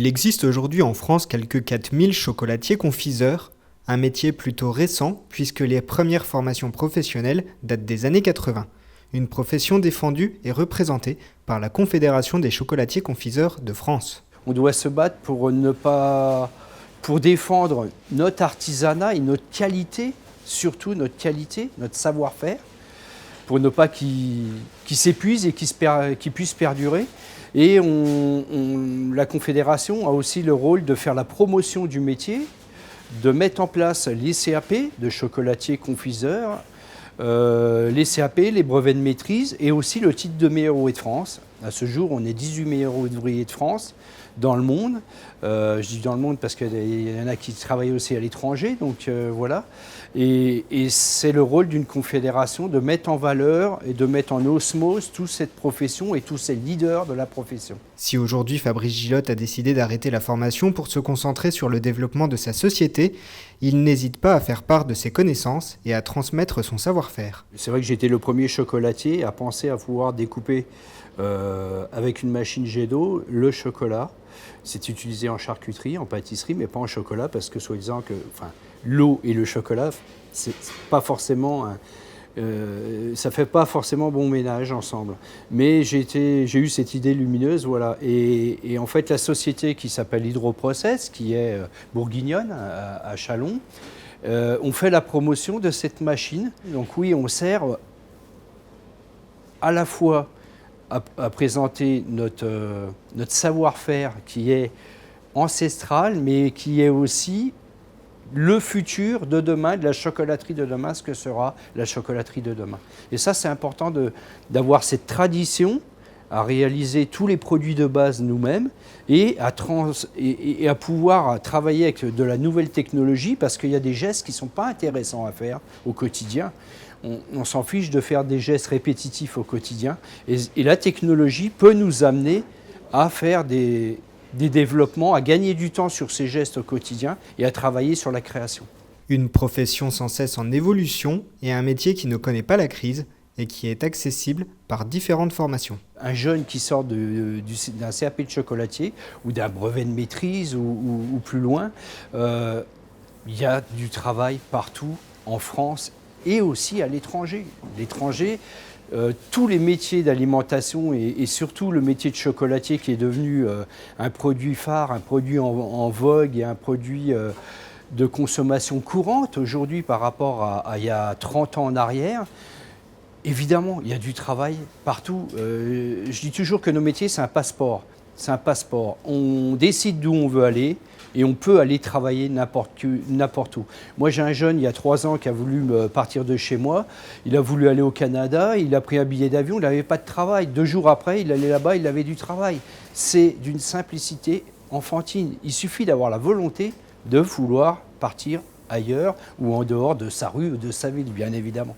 Il existe aujourd'hui en France quelques 4000 chocolatiers confiseurs, un métier plutôt récent puisque les premières formations professionnelles datent des années 80. Une profession défendue et représentée par la Confédération des chocolatiers confiseurs de France. On doit se battre pour défendre notre artisanat et notre qualité, surtout notre qualité, notre savoir-faire, pour ne pas qu'il s'épuise et qu'il puisse perdurer. Et la Confédération a aussi le rôle de faire la promotion du métier, de mettre en place les CAP de chocolatiers confiseurs, les CAP, les brevets de maîtrise et aussi le titre de meilleur ouvrier de France. À ce jour, on est 18 meilleurs ouvriers de France dans le monde. Je dis dans le monde parce qu'il y en a qui travaillent aussi à l'étranger, donc voilà. Et c'est le rôle d'une confédération de mettre en valeur et de mettre en osmose toute cette profession et tous ces leaders de la profession. Si aujourd'hui Fabrice Gillotte a décidé d'arrêter la formation pour se concentrer sur le développement de sa société, il n'hésite pas à faire part de ses connaissances et à transmettre son savoir-faire. C'est vrai que j'étais le premier chocolatier à penser à pouvoir découper avec une machine jet d'eau le chocolat. C'est utilisé en charcuterie, en pâtisserie, mais pas en chocolat parce que soi-disant que l'eau et le chocolat, c'est pas forcément ça fait pas forcément bon ménage ensemble. Mais j'ai eu cette idée lumineuse, voilà. Et en fait, la société qui s'appelle Hydroprocess, qui est bourguignonne à Châlons, on fait la promotion de cette machine. Donc oui, on sert à la fois à présenter notre savoir-faire qui est ancestral, mais qui est aussi le futur de demain, de la chocolaterie de demain, ce que sera la chocolaterie de demain. Et ça, c'est important d'avoir cette tradition à réaliser tous les produits de base nous-mêmes et à pouvoir travailler avec de la nouvelle technologie parce qu'il y a des gestes qui ne sont pas intéressants à faire au quotidien. On s'en fiche de faire des gestes répétitifs au quotidien et la technologie peut nous amener à faire des développements, à gagner du temps sur ces gestes au quotidien et à travailler sur la création. Une profession sans cesse en évolution et un métier qui ne connaît pas la crise et qui est accessible par différentes formations. Un jeune qui sort d'un CAP de chocolatier ou d'un brevet de maîtrise ou plus loin, il y a du travail partout en France et aussi à l'étranger. L'étranger, tous les métiers d'alimentation et surtout le métier de chocolatier qui est devenu un produit phare, un produit en vogue et un produit de consommation courante aujourd'hui par rapport à il y a 30 ans en arrière. Évidemment, il y a du travail partout. Je dis toujours que nos métiers, c'est un passeport. C'est un passeport. On décide d'où on veut aller et on peut aller travailler n'importe où. Moi, j'ai un jeune, il y a 3 ans, qui a voulu partir de chez moi. Il a voulu aller au Canada, il a pris un billet d'avion, il n'avait pas de travail. 2 jours après, il allait là-bas, il avait du travail. C'est d'une simplicité enfantine. Il suffit d'avoir la volonté de vouloir partir ailleurs ou en dehors de sa rue ou de sa ville, bien évidemment.